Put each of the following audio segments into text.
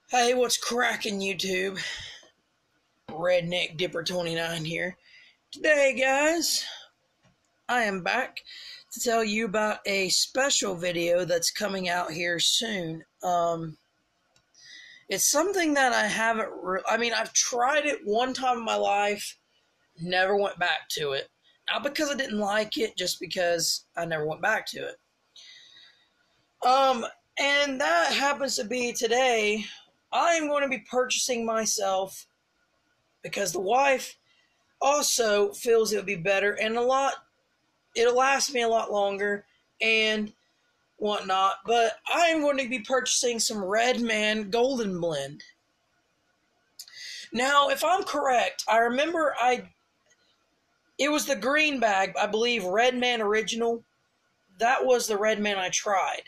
Hey, what's cracking, YouTube? Redneck Dipper 29 here. Today, guys, I am back to tell you about a special video that's coming out here soon. It's something that I haven't. I've tried it one time in my life, never went back to it. Not because I didn't like it, just because I never went back to it. And that happens to be today. I am going to be purchasing myself, because the wife also feels it would be better and it'll last me a lot longer and whatnot. But I am going to be purchasing some Redman Golden Blend. Now, if I'm correct, I remember it was the green bag, I believe, Redman Original. That was the Redman I tried.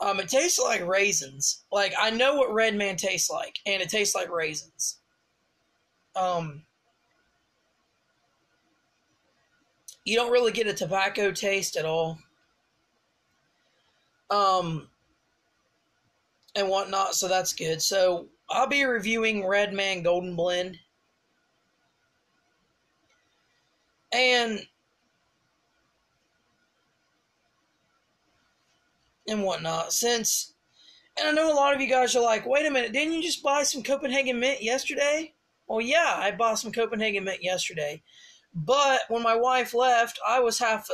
It tastes like raisins. Like, I know what Redman tastes like, and it tastes like raisins. You don't really get a tobacco taste at all. And whatnot, so that's good. So, I'll be reviewing Redman Golden Blend. And whatnot. And I know a lot of you guys are like, wait a minute, didn't you just buy some Copenhagen Mint yesterday? Well, yeah, I bought some Copenhagen Mint yesterday. But when my wife left, I was half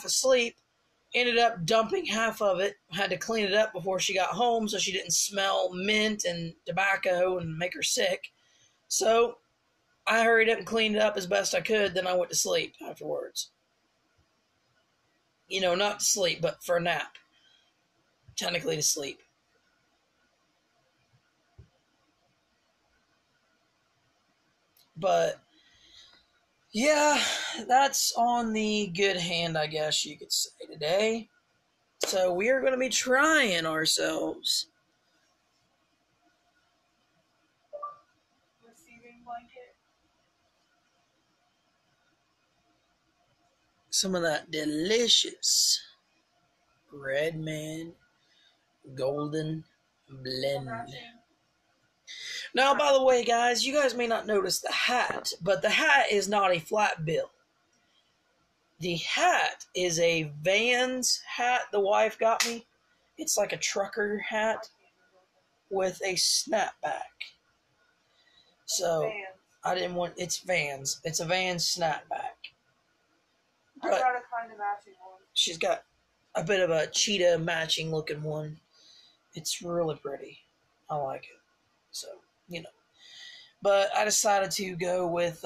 asleep. Ended up dumping half of it. Had to clean it up before she got home so she didn't smell mint and tobacco and make her sick. So I hurried up and cleaned it up as best I could. Then I went to sleep afterwards. You know, not to sleep, but for a nap. Technically to sleep. But yeah, that's on the good hand, I guess you could say, today. So we are going to be trying ourselves. Receiving blanket. Some of that delicious Redman Golden Blend. Now, by the way, guys, you guys may not notice the hat, but the hat is not a flat bill. The hat is a Vans hat the wife got me. It's like a trucker hat with a snapback. So, I didn't want, it's Vans. It's a Vans snapback. I got a kind of matching one. She's got a bit of a cheetah matching looking one. It's really pretty. I like it. So, you know. But I decided to go with,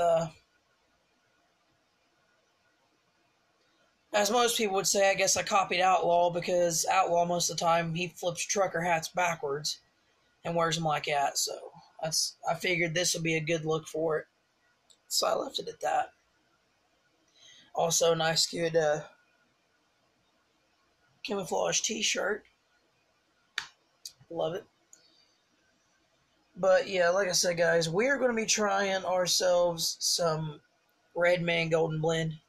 as most people would say, I guess I copied Outlaw, because Outlaw, most of the time, he flips trucker hats backwards and wears them like that. So I figured this would be a good look for it. So I left it at that. Also, nice, good camouflage t-shirt. Love it. But yeah, like I said, guys, we're going to be trying ourselves some Redman Golden Blend.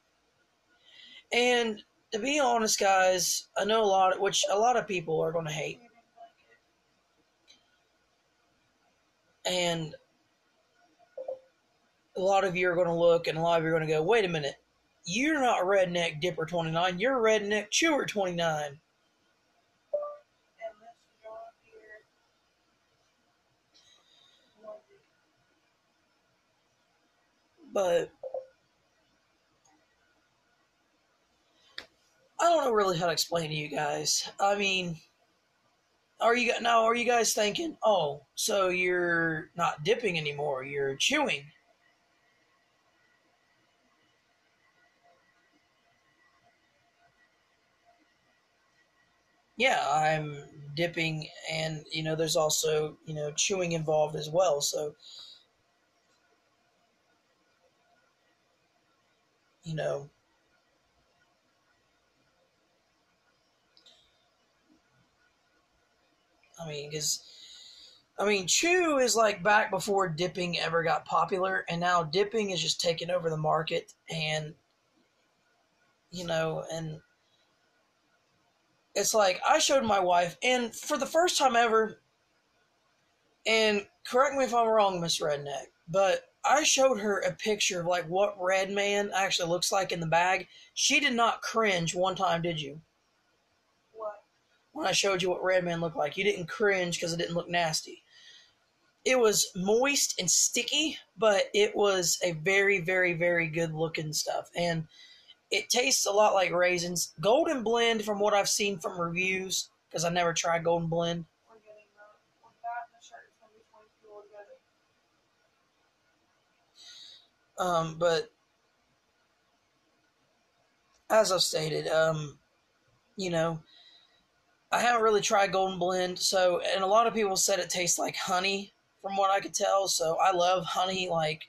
And to be honest, guys, I know a lot of people are going to hate. And a lot of you are going to look, and a lot of you are going to go, wait a minute, you're not Redneck Dipper 29, you're Redneck Chewer 29. But I don't know really how to explain to you guys. I mean, are you guys thinking, oh, so you're not dipping anymore, you're chewing? Yeah, I'm dipping, and there's also chewing involved as well. So you know chew is like back before dipping ever got popular, and now dipping is just taking over the market. And and it's like, I showed my wife, and for the first time ever, And correct me if I'm wrong, Miss Redneck, but I showed her a picture of like what Redman actually looks like in the bag. She did not cringe one time, did you? What? When I showed you what Redman looked like, you didn't cringe because it didn't look nasty. It was moist and sticky, but it was a very, very, very good looking stuff. And it tastes a lot like raisins. Golden Blend, from what I've seen from reviews, because I never tried Golden Blend. We're getting with that and the shirt, it's going to be 22 altogether. But as I've stated, you know, I haven't really tried Golden Blend, so, and a lot of people said it tastes like honey, from what I could tell, so I love honey, like,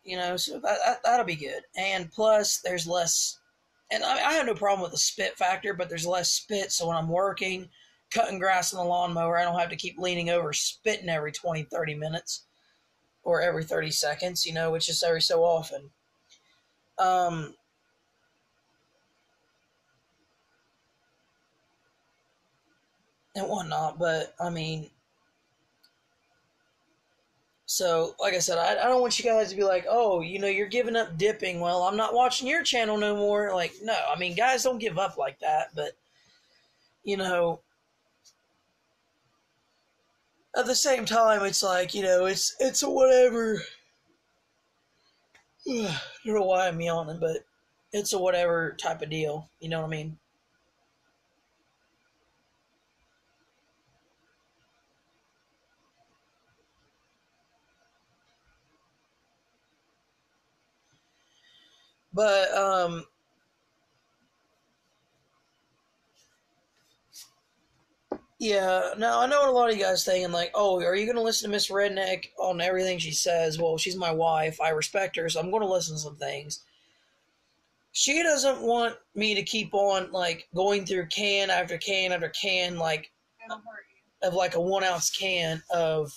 you know, so that'll be good. And plus, there's less, and I have no problem with the spit factor, but there's less spit, so when I'm working, cutting grass on the lawnmower, I don't have to keep leaning over spitting every 20, 30 minutes, or every 30 seconds, you know, which is every so often. And whatnot, but, I mean, so, like I said, I don't want you guys to be like, oh, you know, you're giving up dipping. Well, I'm not watching your channel no more. Like, no, I mean, guys don't give up like that, but, you know, at the same time, it's like, you know, it's a whatever. I don't know why I'm yawning, but it's a whatever type of deal. You know what I mean? But, yeah, now I know what a lot of you guys thinking, like, oh, are you going to listen to Miss Redneck on everything she says? Well, she's my wife. I respect her, so I'm going to listen to some things. She doesn't want me to keep on, like, going through can after can after can, like, of like a 1 ounce can of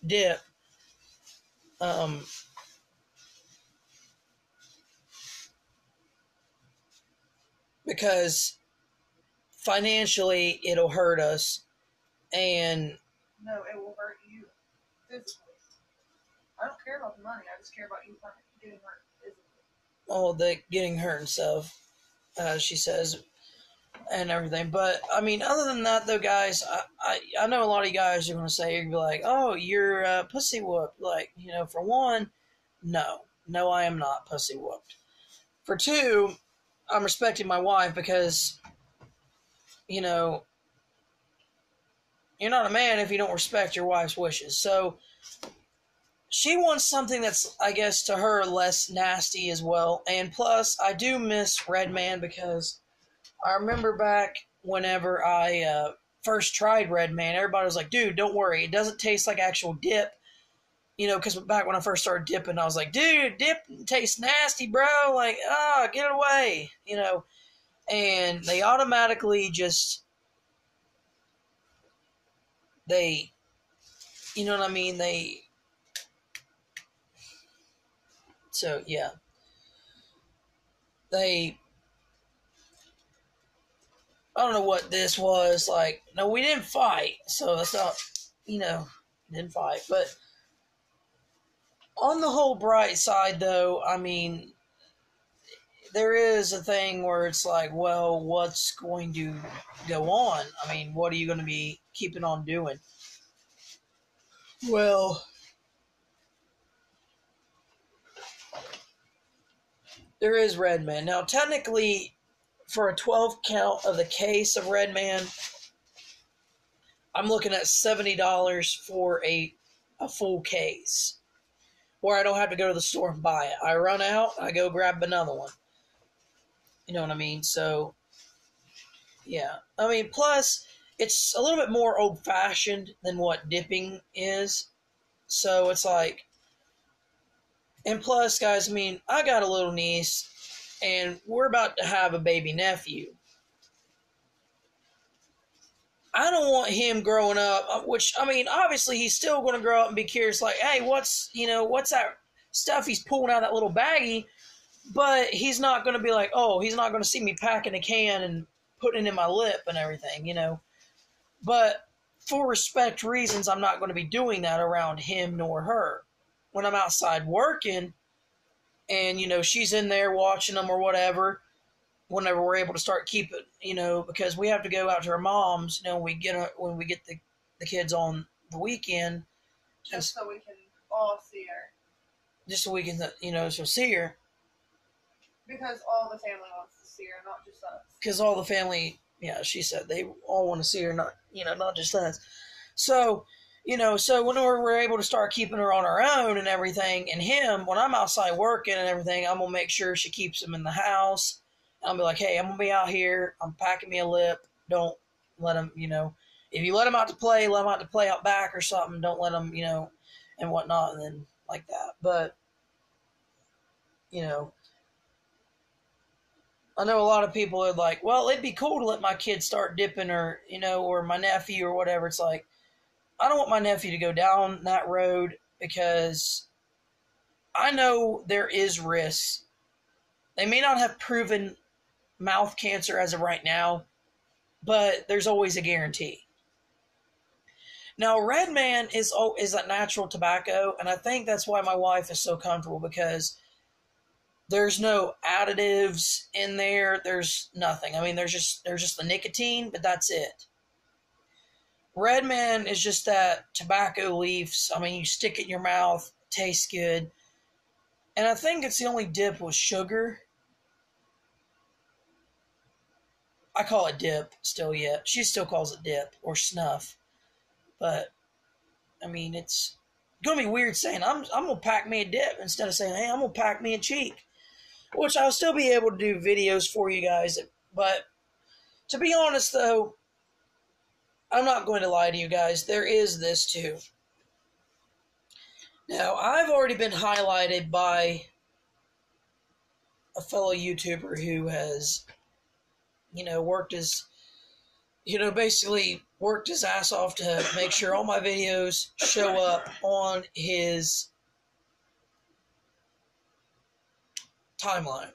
dip. Because financially it'll hurt us, and No, it will hurt you physically. I don't care about the money. I just care about you getting hurt physically. all the getting hurt and stuff, she says, and everything. But I mean, other than that, though, guys, I know a lot of you guys are gonna say, you're gonna be like, oh, you're pussy whooped. Like, you know, for one, no, I am not pussy whooped. For two, I'm respecting my wife because, you know, you're not a man if you don't respect your wife's wishes. So she wants something that's, I guess, to her less nasty as well. And plus, I do miss Redman because I remember back whenever I first tried Redman, everybody was like, dude, don't worry. It doesn't taste like actual dip. You know, because back when I first started dipping, I was like, dude, dip tastes nasty, bro. Like, get it away. You know, and they automatically just, you know what I mean? So yeah. I don't know what this was. Like, no, we didn't fight. So that's not, you know, didn't fight. But on the whole bright side, though, I mean, there is a thing where it's like, well, what's going to go on? I mean, what are you going to be keeping on doing? Well, there is Redman. Now, technically, for a 12 count of the case of Redman, I'm looking at $70 for a full case, where I don't have to go to the store and buy it. I run out, I go grab another one. You know what I mean? So, yeah. I mean, plus, it's a little bit more old-fashioned than what dipping is. So, it's like, and plus, guys, I mean, I got a little niece, and we're about to have a baby nephew. I don't want him growing up, which, I mean, obviously he's still going to grow up and be curious, like, hey, what's that stuff he's pulling out of that little baggie? But he's not going to be like, oh, he's not going to see me packing a can and putting it in my lip and everything, you know. But for respect reasons, I'm not going to be doing that around him nor her. When I'm outside working and, she's in there watching them or whatever, whenever we're able to start keeping, because we have to go out to our mom's, when we get the kids on the weekend. Just so we can all see her. Just so we can, she'll see her. Because all the family wants to see her, not just us. Because all the family, she said they all want to see her, not just us. So, so whenever we're able to start keeping her on our own and everything, and him, when I'm outside working and everything, I'm going to make sure she keeps him in the house. I'll be like, hey, I'm going to be out here. I'm packing me a lip. Don't let him, if you let him out to play, let him out to play out back or something. Don't let him, and whatnot, and then like that. But, I know a lot of people are like, well, it'd be cool to let my kid start dipping or, or my nephew or whatever. It's like, I don't want my nephew to go down that road because I know there is risks. They may not have proven mouth cancer as of right now, but there's always a guarantee. Now, Redman is a natural tobacco, and I think that's why my wife is so comfortable, because there's no additives in there. There's nothing. I mean, there's just the nicotine, but that's it. Redman is just that tobacco leaves. I mean, you stick it in your mouth, tastes good. And I think it's the only dip with sugar. I call it dip still yet. She still calls it dip or snuff. But, I mean, it's going to be weird saying, I'm going to pack me a dip instead of saying, hey, I'm going to pack me a cheek. Which I'll still be able to do videos for you guys. But to be honest, though, I'm not going to lie to you guys. There is this, too. Now, I've already been highlighted by a fellow YouTuber who has, worked his, basically worked his ass off to make sure all my videos show up on his timeline.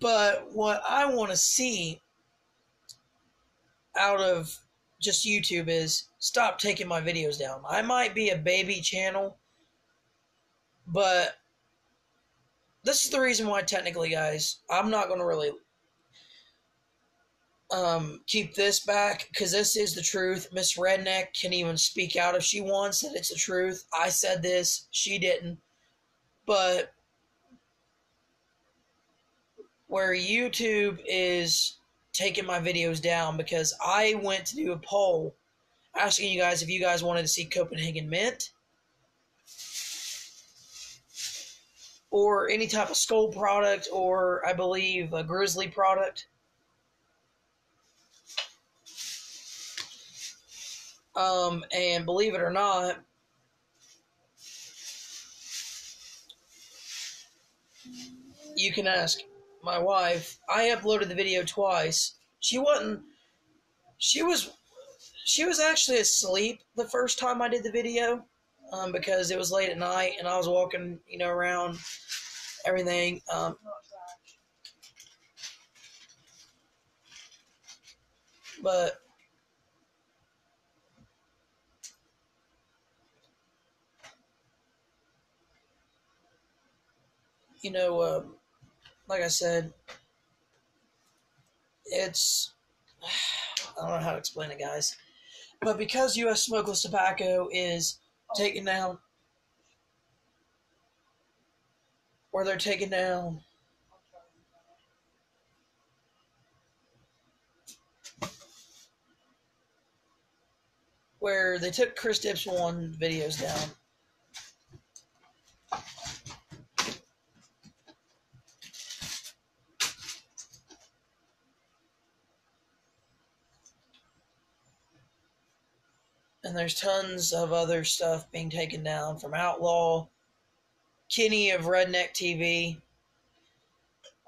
But what I want to see out of just YouTube is stop taking my videos down. I might be a baby channel, but this is the reason why, technically, guys, I'm not going to really keep this back, because this is the truth. Miss Redneck can even speak out if she wants that it's the truth. I said this, she didn't. But where YouTube is taking my videos down, because I went to do a poll asking you guys if you guys wanted to see Copenhagen Mint or any type of Skull product, or I believe a Grizzly product. And believe it or not, you can ask my wife. I uploaded the video twice. She was actually asleep the first time I did the video, because it was late at night and I was walking, around everything. But like I said, it's, I don't know how to explain it, guys. But because U.S. smokeless tobacco is taken down, or they're taking down where they took Chris Dip's one videos down. And there's tons of other stuff being taken down from Outlaw, Kenny of Redneck TV,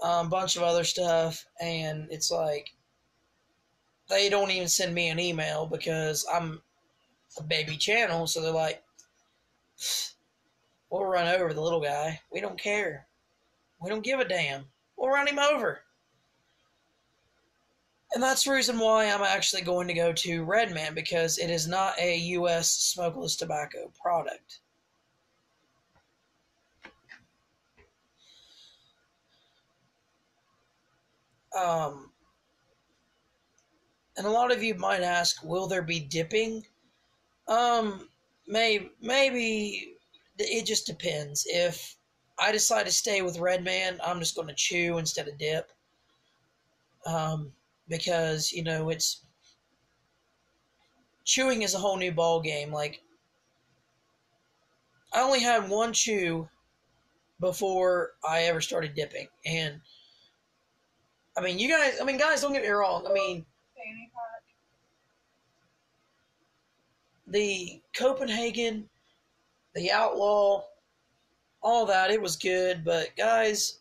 a bunch of other stuff. And it's like, they don't even send me an email because I'm a baby channel. So they're like, we'll run over the little guy. We don't care. We don't give a damn. We'll run him over. And that's the reason why I'm actually going to go to Redman, because it is not a U.S. smokeless tobacco product. And a lot of you might ask, will there be dipping? Maybe it just depends. If I decide to stay with Redman, I'm just going to chew instead of dip. Because, you know, chewing is a whole new ball game. Like, I only had one chew before I ever started dipping. And, guys, don't get me wrong. The Copenhagen, the Outlaw, all that, it was good. But, guys,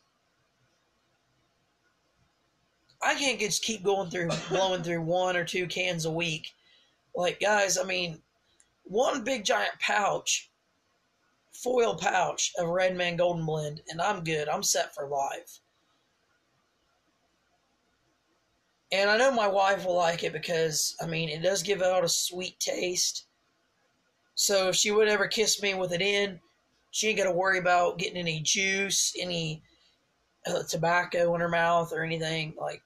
I can't just keep blowing through 1 or 2 cans a week. Like, guys, one big giant foil pouch of Redman Golden Blend, and I'm good. I'm set for life. And I know my wife will like it because, it does give out a sweet taste. So if she would ever kiss me with it in, she ain't got to worry about getting any juice, any tobacco in her mouth or anything. Like,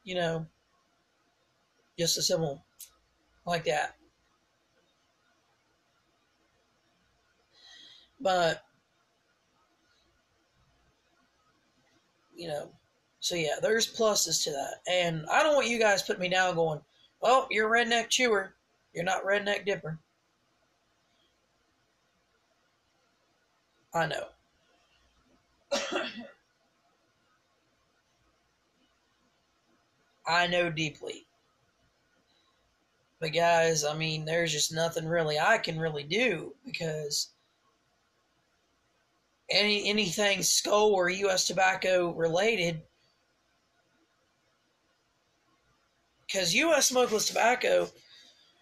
you know, just a simple like that. But, so yeah, there's pluses to that. And I don't want you guys putting me down going, well, you're a redneck chewer. You're not redneck dipper. I know. I know deeply. But guys, there's just nothing really I can really do, because anything skull or U.S. tobacco related, because U.S. smokeless tobacco,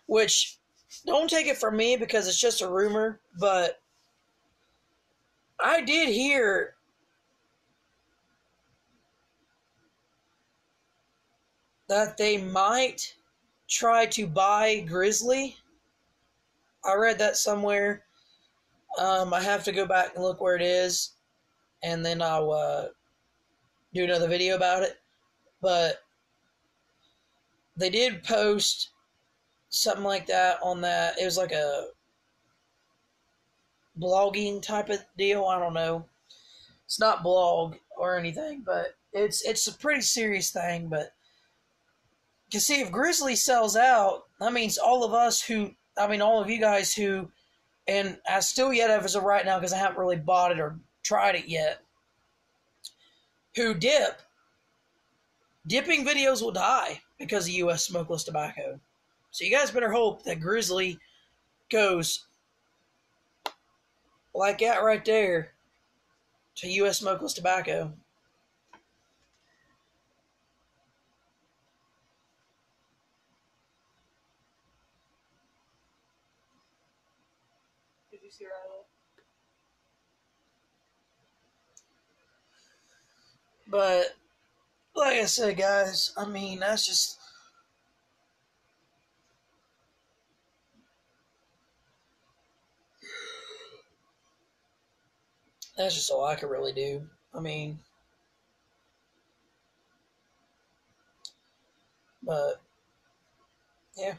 which, don't take it from me because it's just a rumor, but I did hear that they might try to buy Grizzly. I read that somewhere. I have to go back and look where it is, and then I'll do another video about it. But they did post something like that on that. It was like a blogging type of deal. I don't know. It's not blog or anything, but it's a pretty serious thing. But you see, if Grizzly sells out, that means all of you guys who, and I still yet as of right now, because I haven't really bought it or tried it yet, who dipping videos will die because of U.S. smokeless tobacco. So you guys better hope that Grizzly goes like that right there to U.S. smokeless tobacco. Did you see Riley? But like I said, guys, that's just all I could really do. But yeah.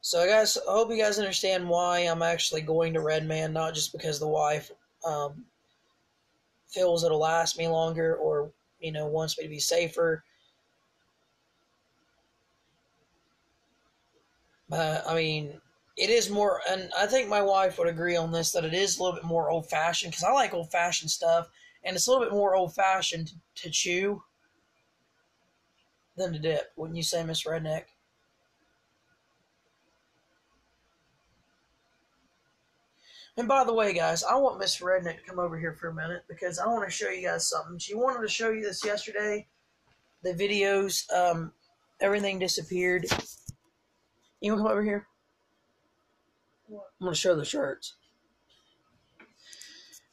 So, guys, I hope you guys understand why I'm actually going to Redman, not just because the wife feels it'll last me longer or, wants me to be safer. It is more, and I think my wife would agree on this, that it is a little bit more old-fashioned, because I like old-fashioned stuff, and it's a little bit more old-fashioned to chew than to dip. Wouldn't you say, Miss Redneck? And by the way, guys, I want Miss Redneck to come over here for a minute, because I want to show you guys something. She wanted to show you this yesterday. The videos, everything disappeared. You want to come over here? What? I'm going to show the shirts.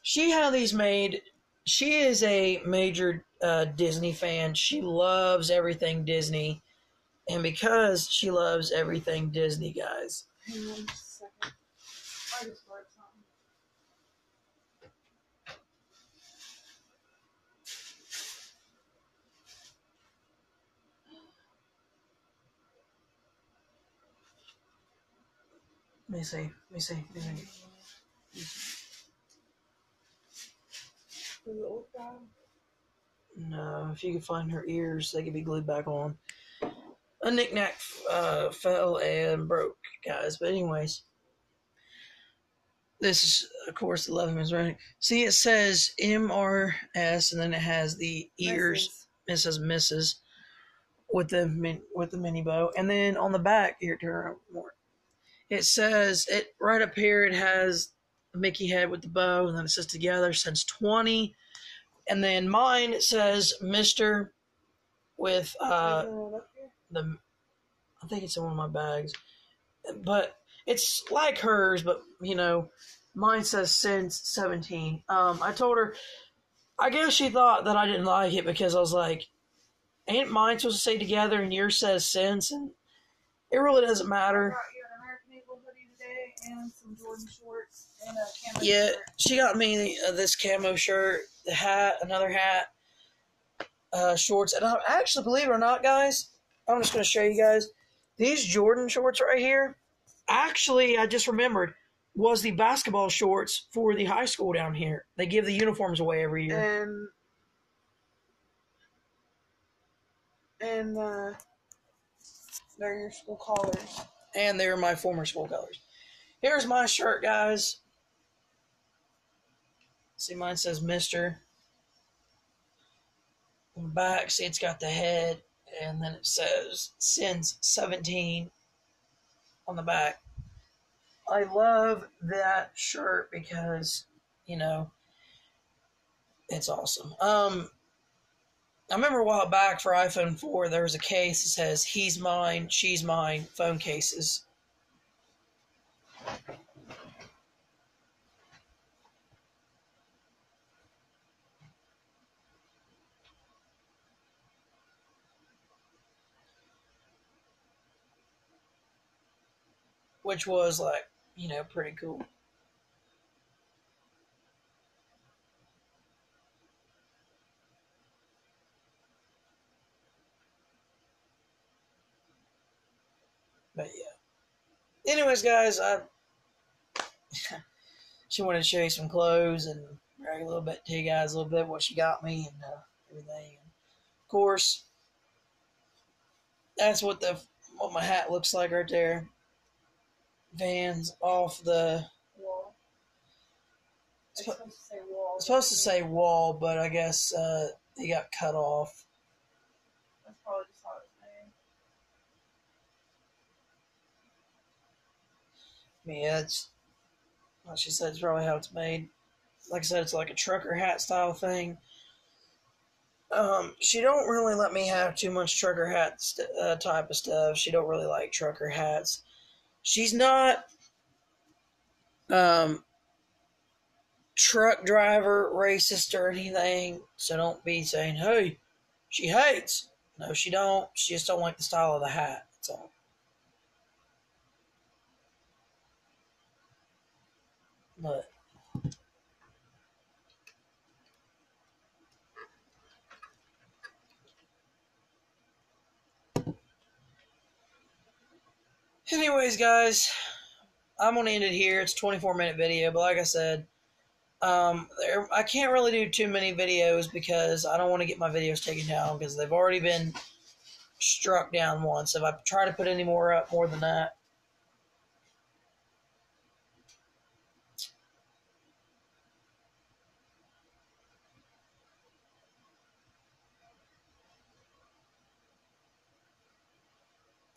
She had these made. she is a major Disney fan. She loves everything Disney. And because she loves everything Disney, guys. Hang on just a second. I just wrote something. Let me see. The old guy. No, if you could find her ears, they could be glued back on. A knick-knack fell and broke, guys. But anyways, this is, of course, the Leatherman's running. See, it says MRS, and then it has the ears. It says Mrs. with the mini bow, and then on the back here, turn around more. It says it right up here. It has a Mickey head with the bow, and then it says together since 20. And then mine it says Mister with the. I think it's in one of my bags, but it's like hers. But you know, mine says since 17. I told her. I guess she thought that I didn't like it because I was like, ain't mine supposed to say together and yours says since, and it really doesn't matter. I got you an American Eagle hoodie today and some Jordan shorts and a camo Yeah, shirt. she got me this camo shirt, the hat, another hat, shorts, and I actually, believe it or not, guys, I'm just going to show you guys these Jordan shorts right here. Actually, I just remembered was the basketball shorts for the high school down here. They give the uniforms away every year. And they're your school colors. And they're my former school colors. Here's my shirt, guys. See, mine says Mister. On the back, see, it's got the head, and then it says since 17 on the back. I love that shirt because, you know, it's awesome. I remember a while back for iPhone 4, there was a case that says, he's mine, she's mine, phone cases. Which was, like, you know, pretty cool. But, yeah. Anyways, guys, she wanted to show you some clothes and brag a little bit to you guys, a little bit what she got me and everything. And of course, that's what my hat looks like right there. Vans off the Wall. It's It's supposed to say wall. It's supposed to say wall, but I guess they got cut off. That's probably just how it's made. Yeah, it's like she said, it's probably how it's made. Like I said, it's like a trucker hat style thing. She don't really let me have too much trucker hat type of stuff. She don't really like trucker hats. She's not truck driver racist or anything, so don't be saying, hey, she hates. No, she don't. She just don't like the style of the hat. That's all. But anyways, guys, I'm gonna end it here. It's a 24-minute video, but like I said, I can't really do too many videos because I don't want to get my videos taken down because they've already been struck down once. If I try to put any more up more than that,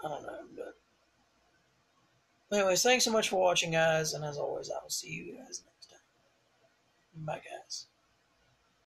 I don't know. But anyways, thanks so much for watching, guys, and as always, I will see you guys next time. Bye, guys.